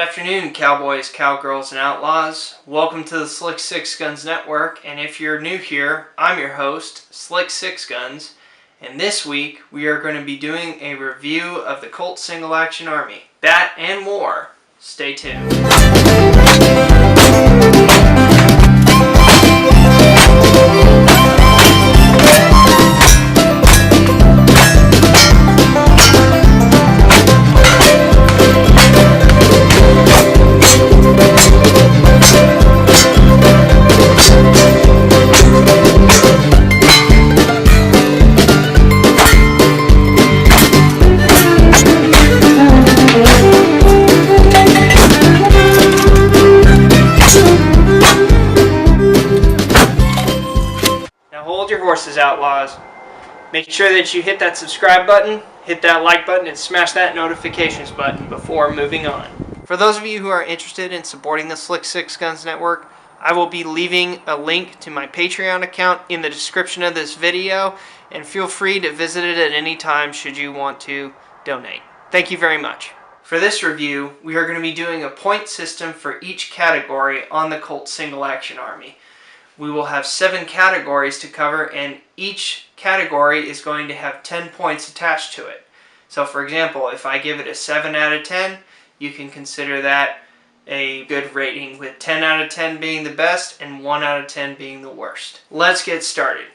afternoon, cowboys, cowgirls, and outlaws. Welcome to the Slick Sixguns Network, and if you're new here, I'm your host, Slick Sixguns, and this week we are going to be doing a review of the Colt Single Action Army. That and more. Stay tuned. Horses, outlaws. Make sure that you hit that subscribe button, hit that like button, and smash that notifications button before moving on. For those of you who are interested in supporting the Slick Sixguns Network, I will be leaving a link to my Patreon account in the description of this video, and feel free to visit it at any time should you want to donate. Thank you very much. For this review, we are going to be doing a point system for each category on the Colt Single Action Army. We will have 7 categories to cover, and each category is going to have 10 points attached to it. So for example, if I give it a 7 out of 10, you can consider that a good rating, with 10 out of 10 being the best and 1 out of 10 being the worst. Let's get started.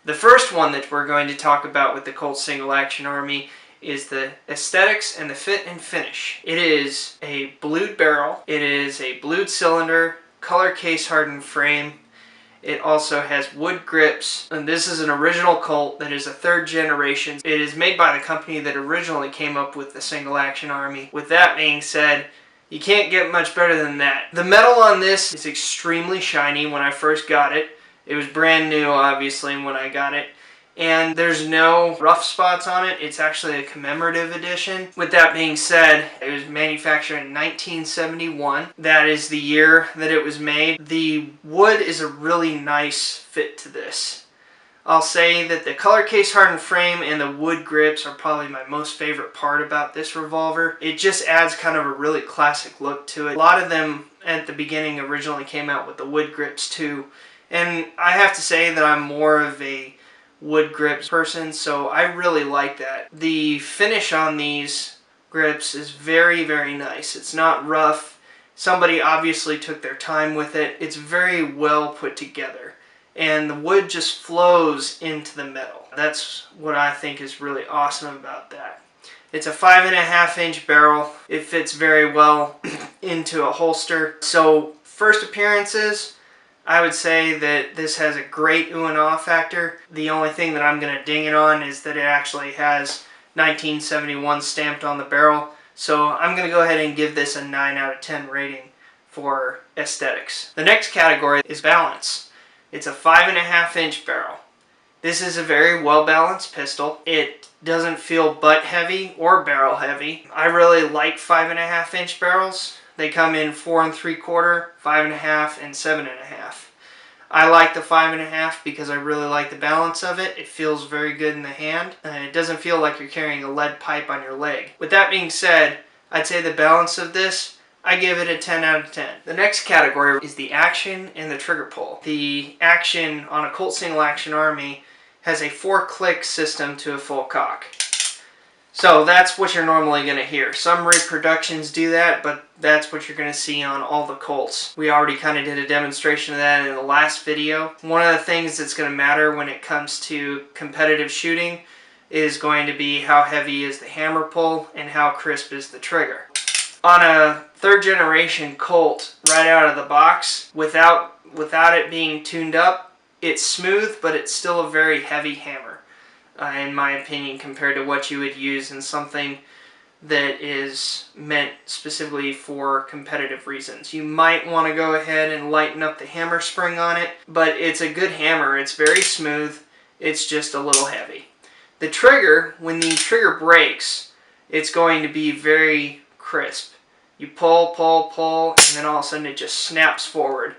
The first one that we're going to talk about with the Colt Single Action Army is the aesthetics and the fit and finish. It is a blued barrel, it is a blued cylinder, color case hardened frame. It also has wood grips, and this is an original Colt that is a 3rd generation. It is made by the company that originally came up with the Single Action Army. With that being said, you can't get much better than that. The metal on this is extremely shiny when I first got it. It was brand new, obviously, when I got it. And there's no rough spots on it. It's actually a commemorative edition. With that being said, it was manufactured in 1971. That is the year that it was made. The wood is a really nice fit to this. I'll say that the color case hardened frame and the wood grips are probably my most favorite part about this revolver. It just adds kind of a really classic look to it. A lot of them at the beginning originally came out with the wood grips too. And I have to say that I'm more of a wood grips person, so I really like that. The finish on these grips is very, very nice. It's not rough. Somebody obviously took their time with it. It's very well put together, and the wood just flows into the metal. That's what I think is really awesome about that. It's a 5.5 inch barrel. It fits very well into a holster. So first appearances, I would say that this has a great ooh and ah factor. The only thing that I'm going to ding it on is that it actually has 1971 stamped on the barrel. So I'm going to go ahead and give this a 9 out of 10 rating for aesthetics. The next category is balance. It's a 5.5 inch barrel. This is a very well balanced pistol. It doesn't feel butt heavy or barrel heavy. I really like 5.5 inch barrels. They come in 4 3/4, 5.5, and 7.5. I like the 5.5 because I really like the balance of it. It feels very good in the hand, and it doesn't feel like you're carrying a lead pipe on your leg. With that being said, I'd say the balance of this, I give it a 10 out of 10. The next category is the action and the trigger pull. The action on a Colt Single Action Army has a 4-click system to a full cock. So that's what you're normally going to hear. Some reproductions do that, but that's what you're going to see on all the Colts. We already kind of did a demonstration of that in the last video. One of the things that's going to matter when it comes to competitive shooting is going to be how heavy is the hammer pull and how crisp is the trigger. On a 3rd generation Colt, right out of the box, without it being tuned up, it's smooth, but it's still a very heavy hammer. In my opinion, compared to what you would use in something that is meant specifically for competitive reasons. You might want to go ahead and lighten up the hammer spring on it, but it's a good hammer. It's very smooth. It's just a little heavy. The trigger, when the trigger breaks, it's going to be very crisp. You pull, pull, pull, and then all of a sudden it just snaps forward.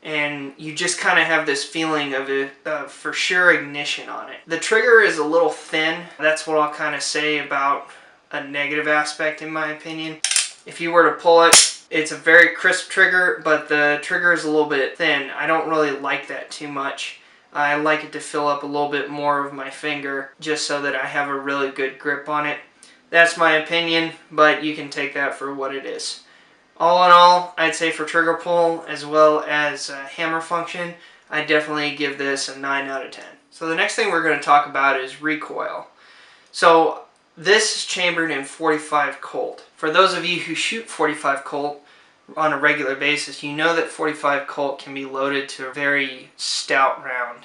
and you just kind of have this feeling of a for sure ignition on it. The trigger is a little thin. That's what I'll kind of say about a negative aspect in my opinion. If you were to pull it, it's a very crisp trigger, but the trigger is a little bit thin. I don't really like that too much. I like it to fill up a little bit more of my finger just so that I have a really good grip on it. That's my opinion, but you can take that for what it is. All in all, I'd say for trigger pull as well as hammer function, I definitely give this a 9 out of 10. So the next thing we're going to talk about is recoil. So this is chambered in .45 Colt. For those of you who shoot .45 Colt on a regular basis, you know that .45 Colt can be loaded to a very stout round.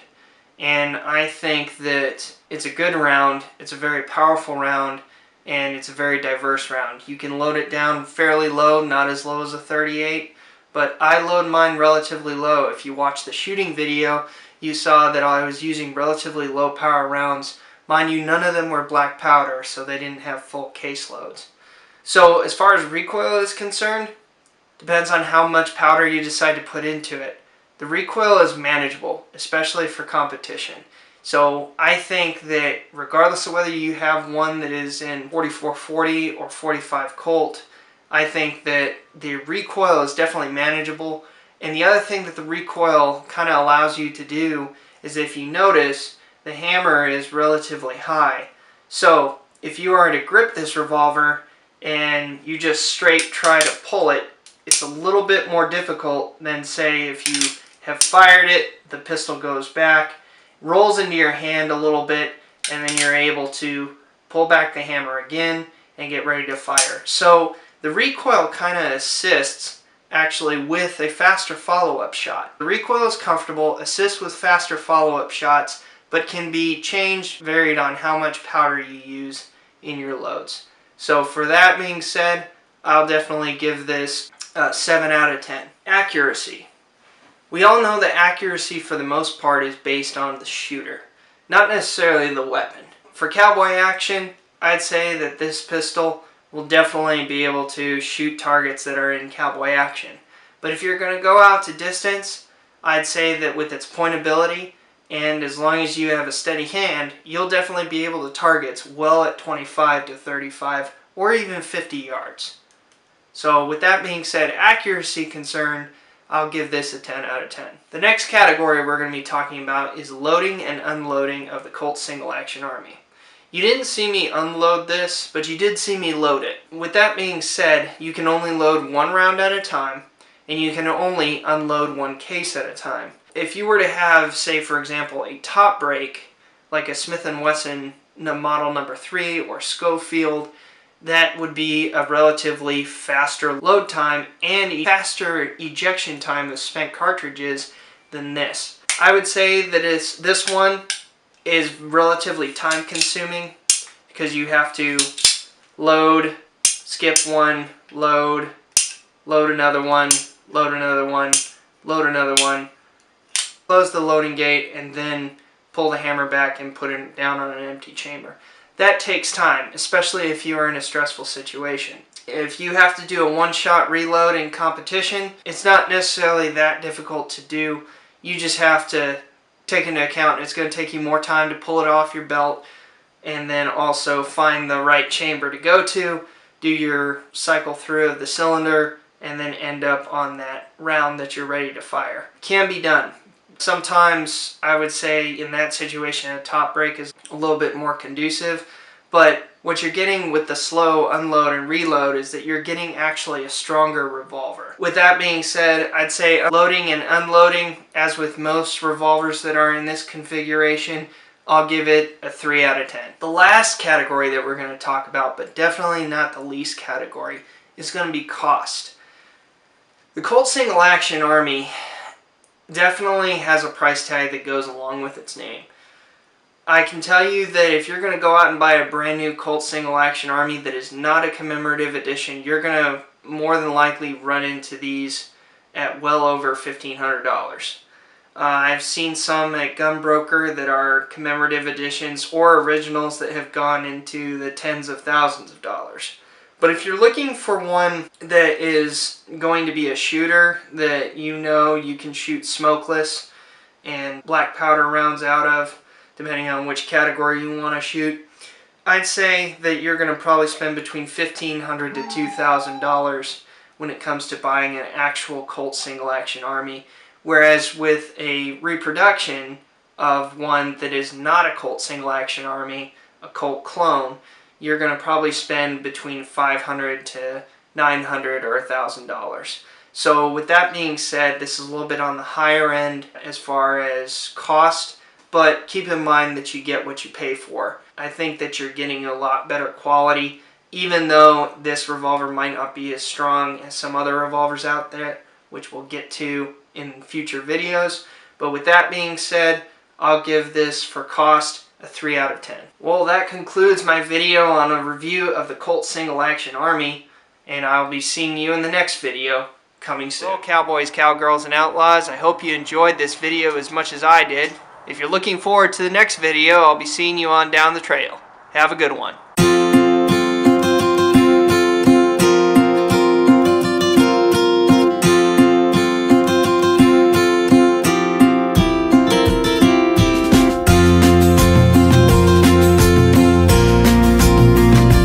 And I think that it's a good round, it's a very powerful round, and it's a very diverse round. You can load it down fairly low, not as low as a 38, but I load mine relatively low. If you watch the shooting video, you saw that I was using relatively low power rounds. Mind you, none of them were black powder, so they didn't have full case loads. So as far as recoil is concerned, depends on how much powder you decide to put into it. The recoil is manageable, especially for competition. So I think that regardless of whether you have one that is in 4440 or .45 Colt, I think that the recoil is definitely manageable. And the other thing that the recoil kind of allows you to do is, if you notice, the hammer is relatively high. So if you are to grip this revolver and you just straight try to pull it, it's a little bit more difficult than, say, if you have fired it, the pistol goes back, rolls into your hand a little bit, and then you're able to pull back the hammer again and get ready to fire. So the recoil kind of assists actually with a faster follow-up shot. The recoil is comfortable, assists with faster follow-up shots, but can be changed, varied on how much powder you use in your loads. So for that being said, I'll definitely give this 7 out of 10. Accuracy. We all know that accuracy for the most part is based on the shooter, not necessarily the weapon. For cowboy action, I'd say that this pistol will definitely be able to shoot targets that are in cowboy action. But if you're going to go out to distance, I'd say that with its pointability, and as long as you have a steady hand, you'll definitely be able to target well at 25 to 35 or even 50 yards. So with that being said, accuracy concerned, I'll give this a 10 out of 10. The next category we're going to be talking about is loading and unloading of the Colt Single Action Army. You didn't see me unload this, but you did see me load it. With that being said, you can only load one round at a time, and you can only unload one case at a time. If you were to have, say for example, a top break, like a Smith & Wesson model number 3 or Schofield, that would be a relatively faster load time and a faster ejection time of spent cartridges than this. I would say that this one is relatively time consuming because you have to load, skip one, load another one, load another one, load another one, close the loading gate, and then pull the hammer back and put it down on an empty chamber. That takes time, especially if you are in a stressful situation. If you have to do a one-shot reload in competition, it's not necessarily that difficult to do. You just have to take into account it's going to take you more time to pull it off your belt, and then also find the right chamber to go to, do your cycle through of the cylinder, and then end up on that round that you're ready to fire. Can be done. Sometimes I would say in that situation a top break is a little bit more conducive, but what you're getting with the slow unload and reload is that you're getting actually a stronger revolver. With that being said, I'd say loading and unloading, as with most revolvers that are in this configuration, I'll give it a 3 out of 10. The last category that we're going to talk about, but definitely not the least category, is going to be cost. The Colt Single Action Army definitely has a price tag that goes along with its name. I can tell you that if you're going to go out and buy a brand new Colt Single Action Army that is not a commemorative edition, you're going to more than likely run into these at well over $1,500. I've seen some at Gunbroker that are commemorative editions or originals that have gone into the tens of thousands of dollars. But if you're looking for one that is going to be a shooter that you know you can shoot smokeless and black powder rounds out of, depending on which category you want to shoot, I'd say that you're going to probably spend between $1,500 to $2,000 when it comes to buying an actual Colt Single Action Army. Whereas with a reproduction of one that is not a Colt Single Action Army, a Colt clone, you're going to probably spend between $500 to $900 or $1,000. So with that being said, this is a little bit on the higher end as far as cost, but keep in mind that you get what you pay for. I think that you're getting a lot better quality, even though this revolver might not be as strong as some other revolvers out there, which we'll get to in future videos. But with that being said, I'll give this for cost a 3 out of 10. Well, that concludes my video on a review of the Colt Single Action Army, and I'll be seeing you in the next video coming soon. Well, cowboys, cowgirls, and outlaws, I hope you enjoyed this video as much as I did. If you're looking forward to the next video, I'll be seeing you on down the trail. Have a good one.